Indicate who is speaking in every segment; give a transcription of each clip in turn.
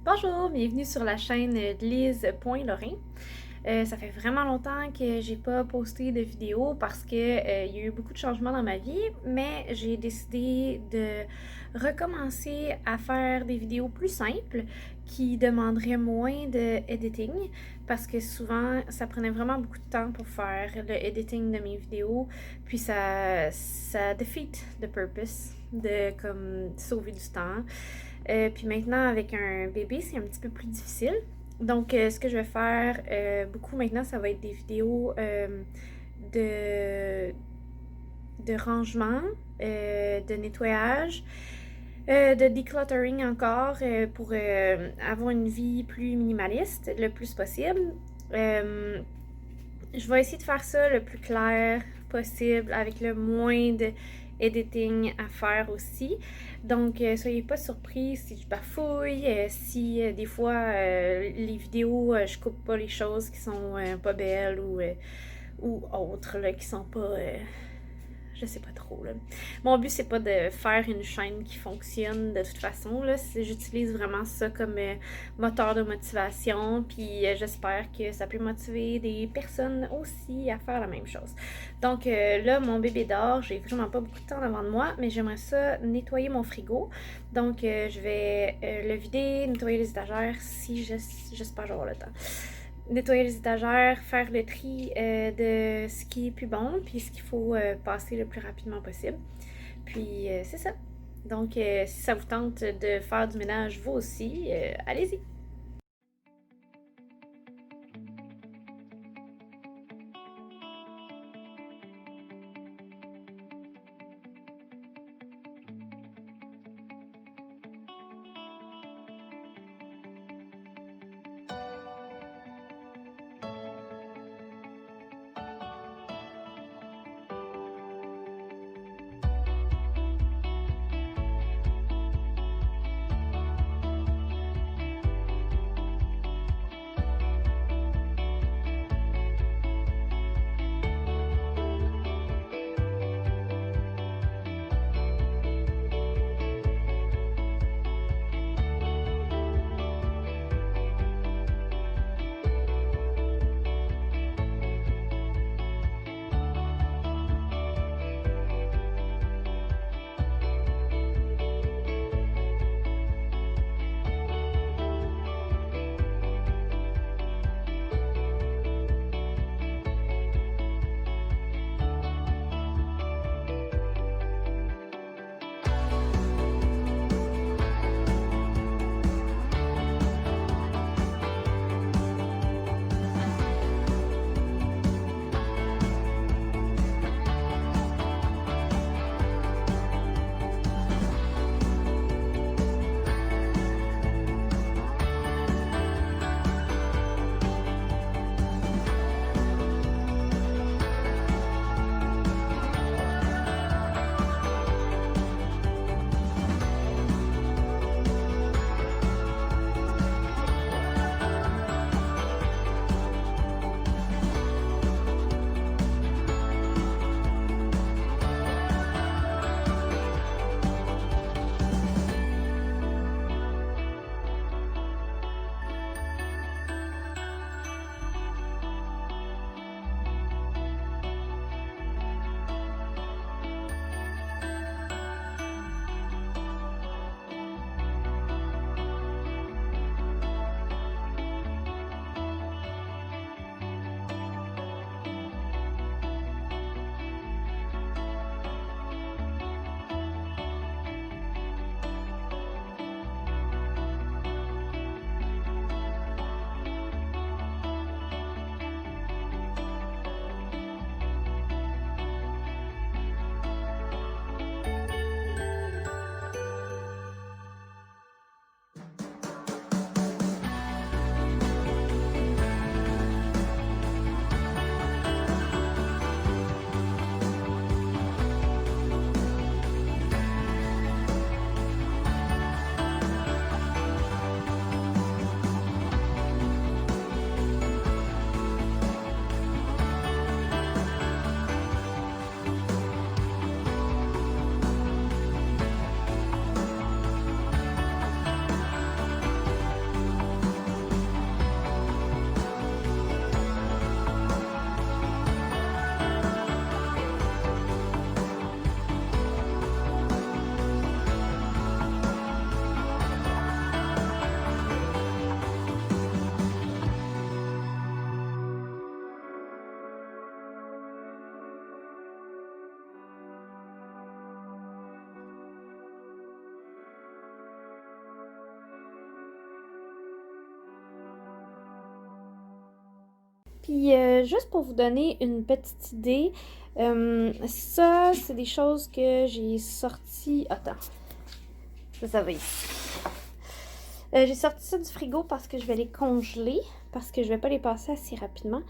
Speaker 1: Bonjour, bienvenue sur la chaîne de Lise.Lorrain. Ça fait vraiment longtemps que j'ai pas posté de vidéo parce que il y a eu beaucoup de changements dans ma vie, mais j'ai décidé de recommencer à faire des vidéos plus simples qui demanderaient moins de editing parce que souvent ça prenait vraiment beaucoup de temps pour faire le editing de mes vidéos, puis ça defeat the purpose de comme sauver du temps. Puis maintenant, avec un bébé, c'est un petit peu plus difficile. Donc, ce que je vais faire beaucoup maintenant, ça va être des vidéos de, de rangement, de nettoyage, de decluttering encore pour avoir une vie plus minimaliste le plus possible. Je vais essayer de faire ça le plus clair possible avec le moins de editing à faire aussi. Donc, soyez pas surpris si je bafouille, si des fois les vidéos, je coupe pas les choses qui sont pas belles ou autres, là, qui sont pas je sais pas trop, là. Mon but, c'est pas de faire une chaîne qui fonctionne de toute façon, là. J'utilise vraiment ça comme moteur de motivation, puis j'espère que ça peut motiver des personnes aussi à faire la même chose. Donc là, mon bébé dort, j'ai vraiment pas beaucoup de temps devant de moi, mais j'aimerais ça nettoyer mon frigo. Donc je vais le vider, nettoyer les étagères si j'espère avoir le temps, nettoyer les étagères, faire le tri de ce qui est plus bon, puis ce qu'il faut passer le plus rapidement possible. Puis c'est ça. Donc si ça vous tente de faire du ménage vous aussi, allez-y. Puis juste pour vous donner une petite idée, ça, c'est des choses que j'ai sorties... Attends, ça va ici. J'ai sorti ça du frigo parce que je vais les congeler, parce que je vais pas les passer assez rapidement.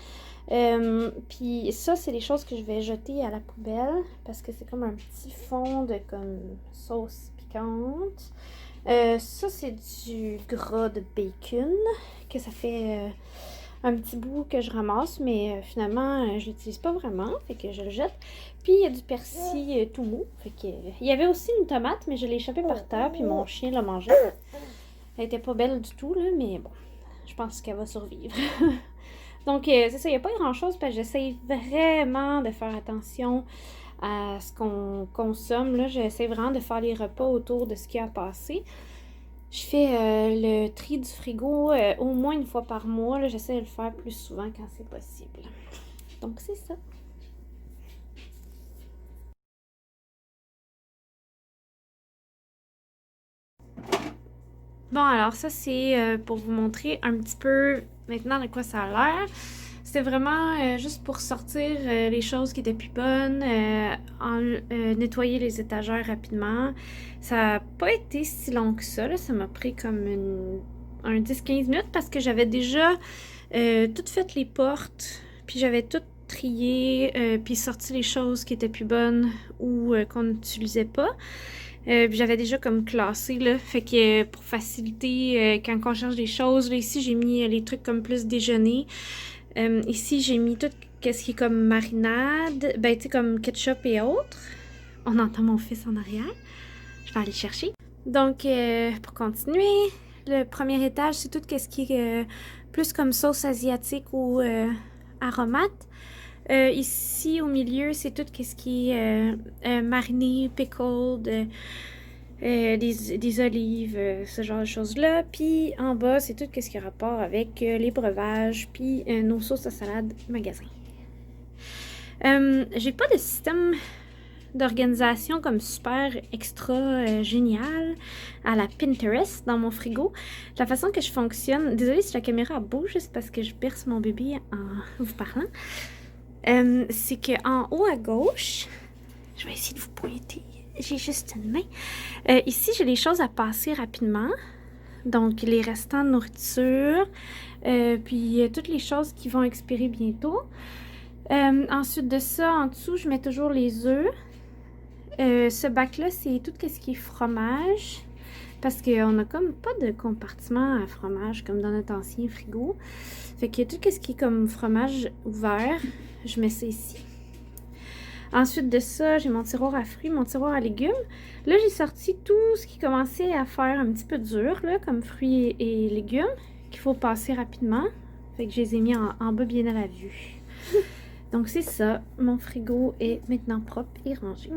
Speaker 1: Puis ça, c'est des choses que je vais jeter à la poubelle, parce que c'est comme un petit fond de comme sauce piquante. Ça, c'est du gras de bacon, que ça fait un petit bout que je ramasse, mais finalement, je l'utilise pas vraiment, fait que je le jette. Puis il y a du persil tout mou, fait que il y avait aussi une tomate, mais je l'ai échappée par terre, puis mon chien l'a mangée. Elle était pas belle du tout, là, mais bon, je pense qu'elle va survivre. Donc, c'est ça, il n'y a pas grand-chose, parce que j'essaie vraiment de faire attention à ce qu'on consomme. Là, j'essaie vraiment de faire les repas autour de ce qui a passé. Je fais le tri du frigo au moins une fois par mois. J'essaie de le faire plus souvent quand c'est possible. Donc, c'est ça. Bon, alors ça, c'est pour vous montrer un petit peu maintenant de quoi ça a l'air. C'était vraiment juste pour sortir les choses qui étaient plus bonnes, nettoyer les étagères rapidement. Ça n'a pas été si long que ça, là. Ça m'a pris comme un 10-15 minutes parce que j'avais déjà tout fait les portes, puis j'avais tout trié, puis sorti les choses qui étaient plus bonnes ou qu'on n'utilisait pas. Puis j'avais déjà comme classé, là, fait que pour faciliter quand on cherche des choses, là, ici j'ai mis les trucs comme plus déjeuner. Ici j'ai mis tout ce qui est comme marinade, ben tu sais comme ketchup et autres. On entend mon fils en arrière. Je vais aller chercher. Donc pour continuer, le premier étage c'est tout ce qui est plus comme sauce asiatique ou aromate. Ici, au milieu, c'est tout ce qui est mariné, pickled, des olives, ce genre de choses-là. Puis en bas, c'est tout ce qui a rapport avec les breuvages, puis nos sauces à salade magasin. J'ai pas de système d'organisation comme super extra génial à la Pinterest dans mon frigo. La façon que je fonctionne, désolée si la caméra bouge, c'est parce que je berce mon bébé en vous parlant. C'est qu'en haut à gauche, je vais essayer de vous pointer, j'ai juste une main. Ici, j'ai les choses à passer rapidement. Donc, les restants de nourriture, puis toutes les choses qui vont expirer bientôt. Ensuite de ça, en dessous, je mets toujours les œufs. Ce bac-là, c'est tout ce qui est fromage. Parce qu'on n'a comme pas de compartiment à fromage comme dans notre ancien frigo. Fait que tout ce qui est comme fromage ouvert, je mets ça ici. Ensuite de ça, j'ai mon tiroir à fruits, mon tiroir à légumes. Là, j'ai sorti tout ce qui commençait à faire un petit peu dur, là, comme fruits et légumes, qu'il faut passer rapidement. Fait que je les ai mis en bas bien à la vue. Donc c'est ça, mon frigo est maintenant propre et rangé.